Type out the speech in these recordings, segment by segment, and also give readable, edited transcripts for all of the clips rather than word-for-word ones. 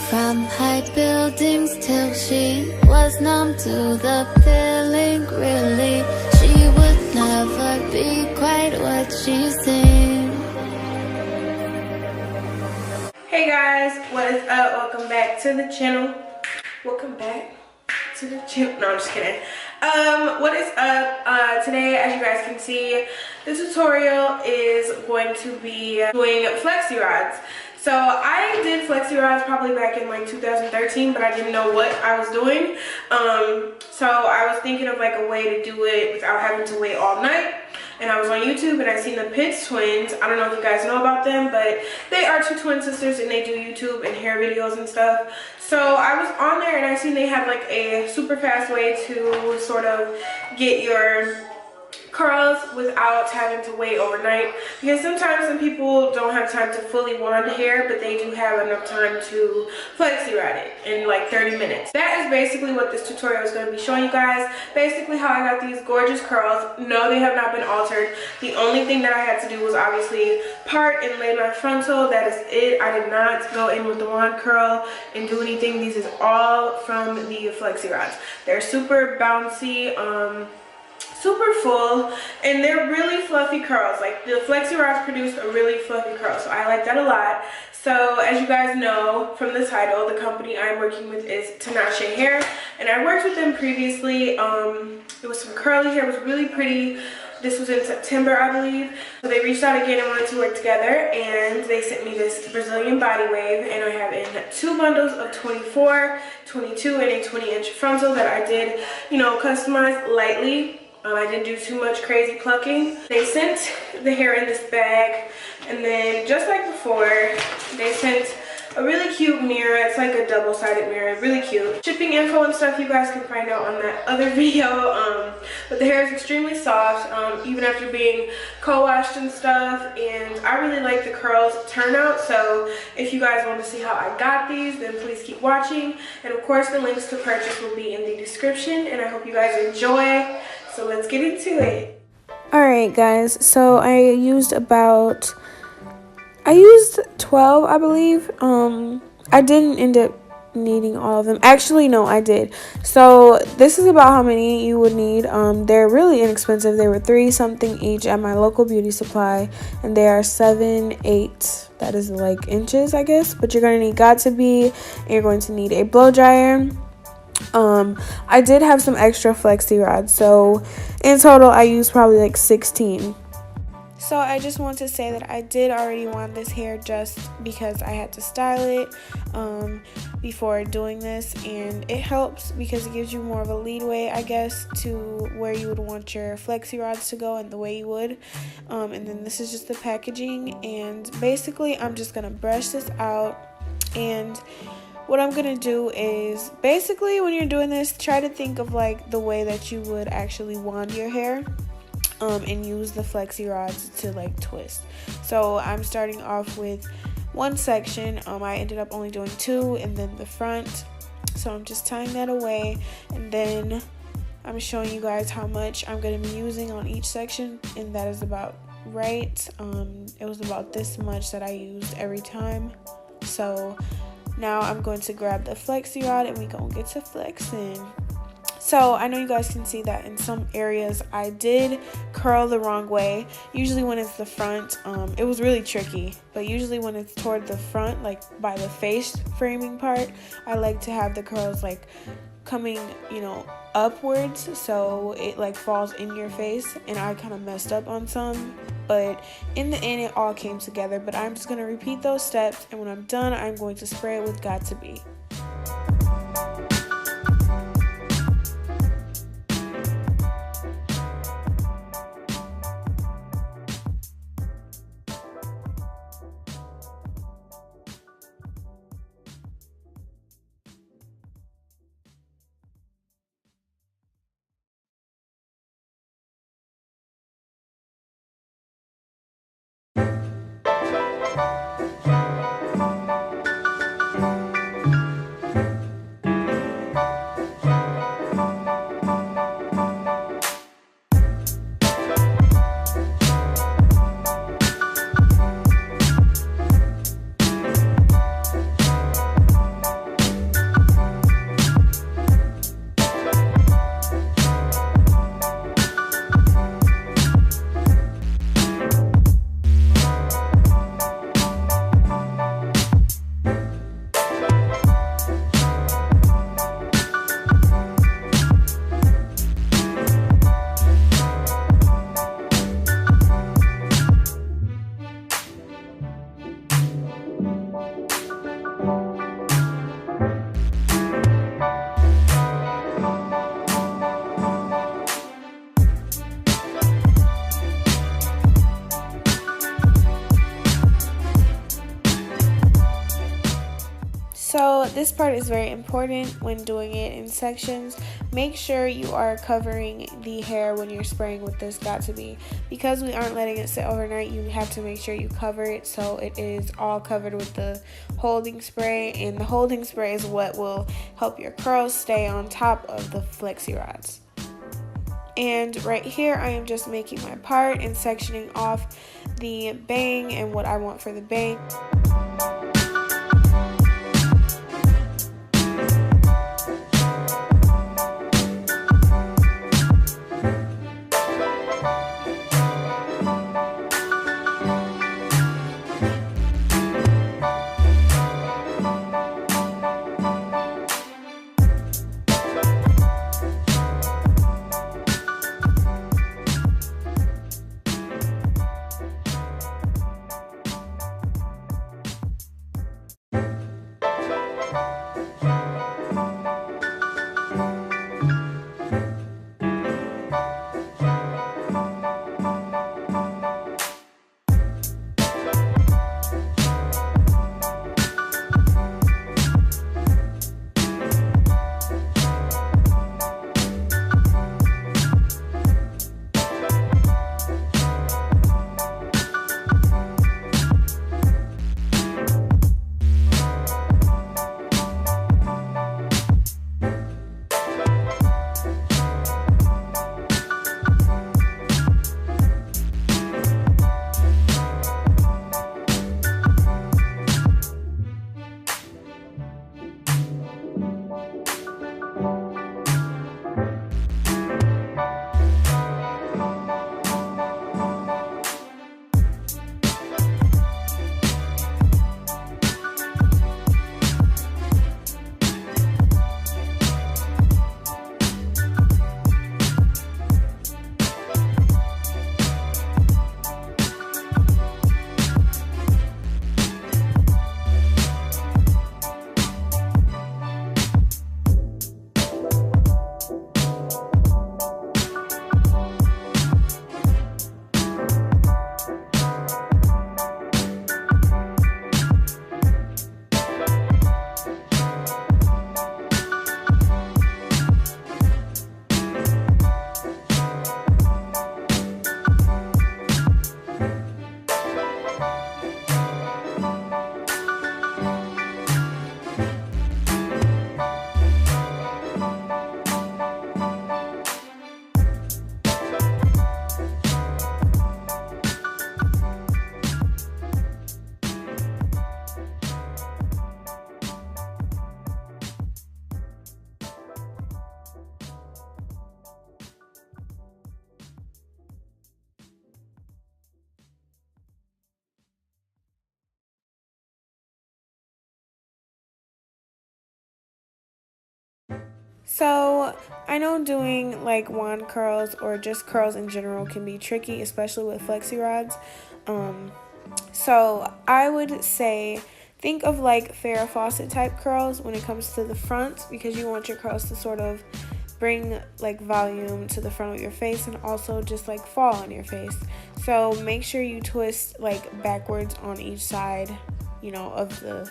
from high buildings till she was numb to the feeling. Really, she would never be quite what she seemed. Hey guys, what is up? Welcome back to the channel. Welcome back to the channel. No, I'm just kidding. What is up? Today, as you guys can see, the tutorial is going to be doing flexi rods. So I did flexi rods probably back in like 2013, but I didn't know what I was doing. So I was thinking of like a way to do it without having to wait all night. And I was on YouTube and I seen the Pitts twins. I don't know if you guys know about them, but they are two twin sisters and they do YouTube and hair videos and stuff. So I was on there and I seen they had like a super fast way to sort of get your curls without having to wait overnight, because sometimes some people don't have time to fully wand hair, but they do have enough time to flexi rod it in like 30 minutes. That is basically what this tutorial is going to be showing you guys. Basically how I got these gorgeous curls. No, they have not been altered. The only thing that I had to do was obviously part and lay my frontal. That is it. I did not go in with the wand curl and do anything. These is all from the flexi rods. They're super bouncy, super full, and they're really fluffy curls. Like the flexi rods produce a really fluffy curl, so I like that a lot. So as you guys know from the title, the company I'm working with is Tinashe Hair, and I worked with them previously. It was some curly hair. It was really pretty. This was in September, I believe. So they reached out again and wanted to work together, and they sent me this Brazilian body wave, and I have in 2 bundles of 24, 22, and a 20-inch frontal that I did, you know, customize lightly. I didn't do too much crazy plucking. They sent the hair in this bag, and then just like before, they sent a really cute mirror. It's like a double-sided mirror, really cute. Shipping info and stuff you guys can find out on that other video. But the hair is extremely soft, even after being co-washed and stuff, and I really like the curls turnout. So if you guys want to see how I got these, then please keep watching. And of course, the links to purchase will be in the description, and I hope you guys enjoy. So let's get into it. Alright guys, so I used 12, I believe. I didn't end up needing all of them. Actually, no, I did. So this is about how many you would need. They're really inexpensive. They were $3 something each at my local beauty supply, and they are 7, 8, that is like inches, I guess. But you're going to need Got2b, and you're going to need a blow dryer. I did have some extra flexi rods, so in total I used probably like 16. So I just want to say that I did already want this hair just because I had to style it before doing this, and it helps because it gives you more of a leadway, I guess, to where you would want your flexi rods to go and the way you would. And then this is just the packaging, and basically I'm just gonna brush this out. And what I'm gonna do is, basically when you're doing this, try to think of like the way that you would actually wand your hair, and use the flexi rods to like twist. So I'm starting off with one section. I ended up only doing 2, and then the front. So I'm just tying that away, and then I'm showing you guys how much I'm gonna be using on each section, and that is about right. It was about this much that I used every time. So now I'm going to grab the flexi rod and we gonna get to flexing. So I know you guys can see that in some areas I did curl the wrong way. Usually when it's the front, it was really tricky, but usually when it's toward the front, like by the face framing part, I like to have the curls like coming, you know, upwards, so it like falls in your face, and I kind of messed up on some, but in the end it all came together. But I'm just going to repeat those steps, and when I'm done I'm going to spray it with Got2b. So this part is very important when doing it in sections. Make sure you are covering the hair when you're spraying with this Got2b. Because we aren't letting it sit overnight, you have to make sure you cover it so it is all covered with the holding spray. And the holding spray is what will help your curls stay on top of the flexi rods. And right here I am just making my part and sectioning off the bang and what I want for the bang. So I know doing like wand curls or just curls in general can be tricky, especially with flexi rods. So I would say think of like Farrah Fawcett type curls when it comes to the front, because you want your curls to sort of bring like volume to the front of your face and also just like fall on your face. So make sure you twist like backwards on each side, you know, of the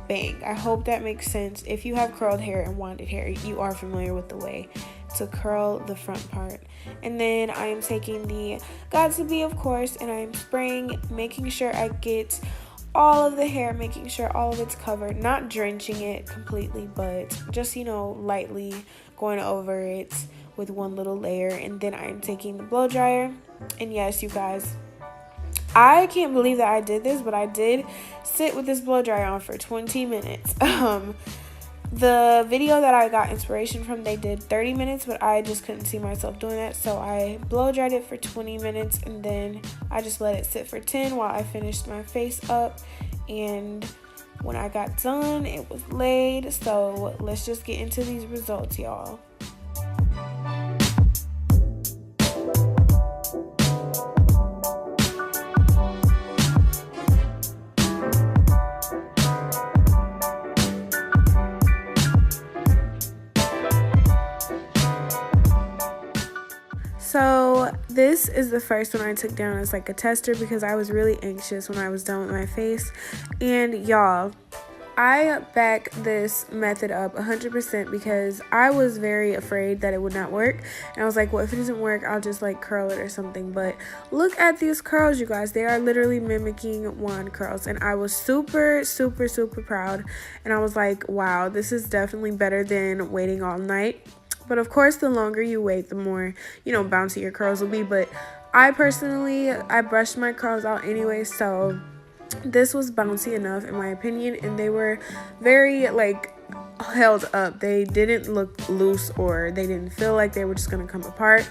bang. I hope that makes sense. If you have curled hair and wanded hair, you are familiar with the way to curl the front part. And then I am taking the Got2b, of course, and I am spraying, making sure I get all of the hair, making sure all of it's covered, not drenching it completely, but just, you know, lightly going over it with one little layer. And then I'm taking the blow dryer, and yes, you guys, I can't believe that I did this, but I did sit with this blow dryer on for 20 minutes. The video that I got inspiration from, they did 30 minutes, but I just couldn't see myself doing that, so I blow dried it for 20 minutes, and then I just let it sit for 10 while I finished my face up. And when I got done, it was laid. So let's just get into these results, y'all. So this is the first one I took down as like a tester because I was really anxious when I was done with my face. And y'all, I back this method up 100% because I was very afraid that it would not work. And I was like, well, if it doesn't work, I'll just like curl it or something. But look at these curls, you guys. They are literally mimicking wand curls. And I was super, super, super proud. And I was like, wow, this is definitely better than waiting all night. But of course, the longer you wait, the more, bouncy your curls will be. But I brushed my curls out anyway, so this was bouncy enough in my opinion, and they were very like held up. They didn't look loose, or they didn't feel like they were just gonna come apart.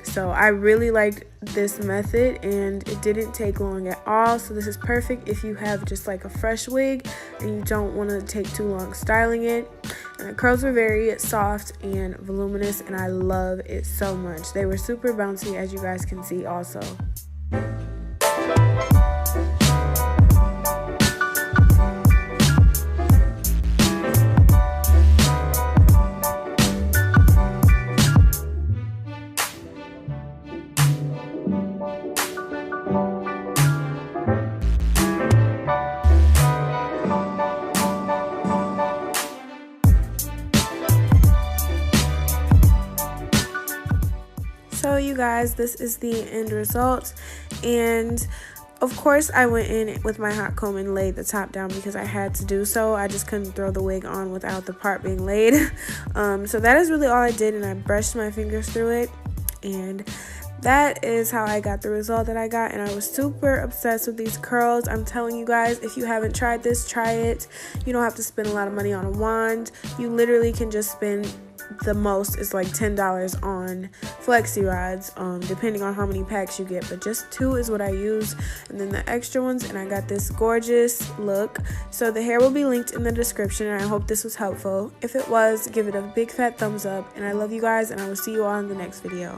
So I really liked this method, and it didn't take long at all. So this is perfect if you have just like a fresh wig and you don't want to take too long styling it. And the curls were very soft and voluminous, and I love it so much. They were super bouncy, as you guys can see also. So you guys, this is the end result, and of course I went in with my hot comb and laid the top down because I had to do so. I just couldn't throw the wig on without the part being laid. So that is really all I did, and I brushed my fingers through it, and that is how I got the result that I got. And I was super obsessed with these curls. I'm telling you guys, if you haven't tried this, try it. You don't have to spend a lot of money on a wand. You literally can just spend the most is like $10 on flexi rods, depending on how many packs you get, but just 2 is what I use, and then the extra ones, and I got this gorgeous look. So the hair will be linked in the description, and I hope this was helpful. If it was, give it a big fat thumbs up, and I love you guys, and I will see you all in the next video.